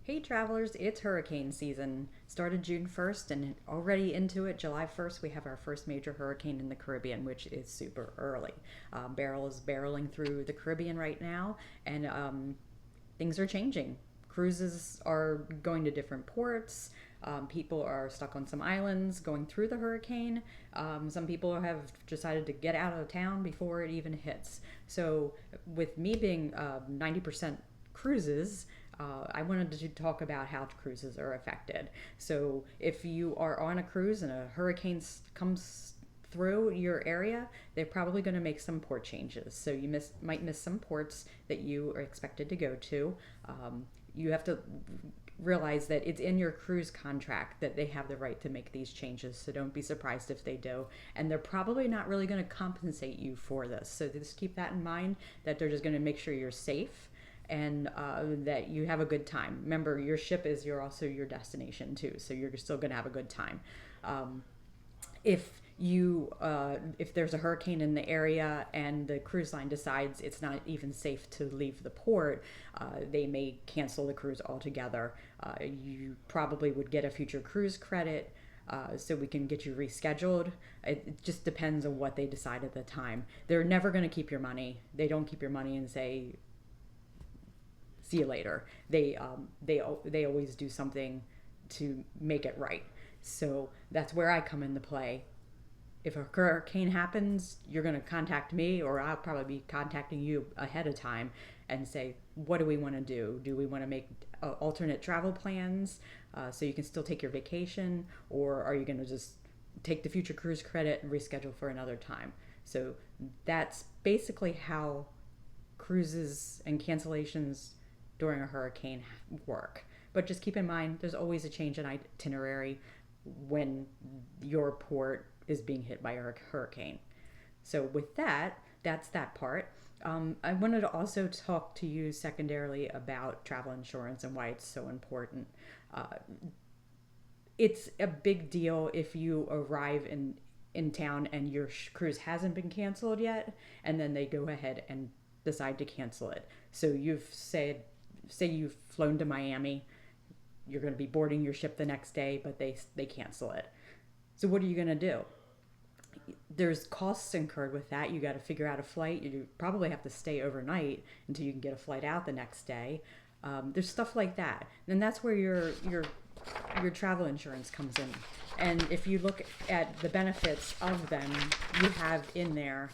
Hey travelers, it's hurricane season. Started June 1st and already into it, July 1st, we have our first major hurricane in the Caribbean, which is super early. Beryl is barreling through the Caribbean right now, and things are changing. Cruises are going to different ports. People are stuck on some islands going through the hurricane. Some people have decided to get out of town before it even hits. So, with me being 90% cruises, I wanted to talk about how cruises are affected. So, if you are on a cruise and a hurricane comes through your area, they're probably going to make some port changes. So might miss some ports that you are expected to go to. You have to realize that it's in your cruise contract that they have the right to make these changes. So don't be surprised if they do. And they're probably not really going to compensate you for this. So just keep that in mind, that they're just going to make sure you're safe and that you have a good time. Remember, your ship is also your destination too, so you're still going to have a good time. If there's a hurricane in the area and the cruise line decides it's not even safe to leave the port, they may cancel the cruise altogether. You probably would get a future cruise credit. So we can get you rescheduled. It just depends on what they decide at the time. They're never going to keep your money. They don't keep your money and say, "See you later." They always do something to make it right. So that's where I come into play. If a hurricane happens, you're going to contact me, or I'll probably be contacting you ahead of time and say, what do we want to do? Do we want to make alternate travel plans so you can still take your vacation, or are you going to just take the future cruise credit and reschedule for another time? So that's basically how cruises and cancellations during a hurricane work. But just keep in mind, there's always a change in itinerary when your port is being hit by a hurricane. So with that, that's that part. I wanted to also talk to you secondarily about travel insurance and why it's so important. Uh, it's a big deal if you arrive in town and your cruise hasn't been canceled yet, and then they go ahead and decide to cancel it. So say you've flown to Miami, you're going to be boarding your ship the next day, but they cancel it. So what are you going to do? There's costs incurred with that. You got to figure out a flight. You probably have to stay overnight until you can get a flight out the next day. There's stuff like that, and that's where your travel insurance comes in. And if you look at the benefits of them, you have in there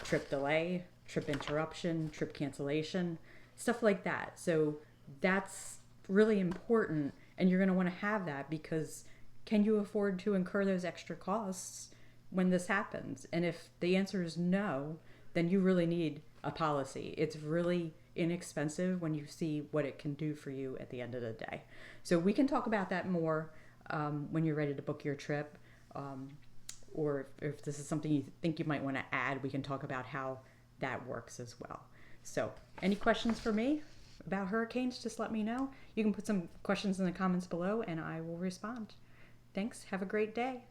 trip delay, trip interruption, trip cancellation, stuff like that. So that's really important, and you're going to want to have that because can you afford to incur those extra costs when this happens? And if the answer is no, then you really need a policy. It's really inexpensive when you see what it can do for you at the end of the day. So we can talk about that more when you're ready to book your trip. Or if this is something you think you might want to add, we can talk about how that works as well. So, any questions for me about hurricanes, just let me know. You can put some questions in the comments below and I will respond. Thanks. Have a great day.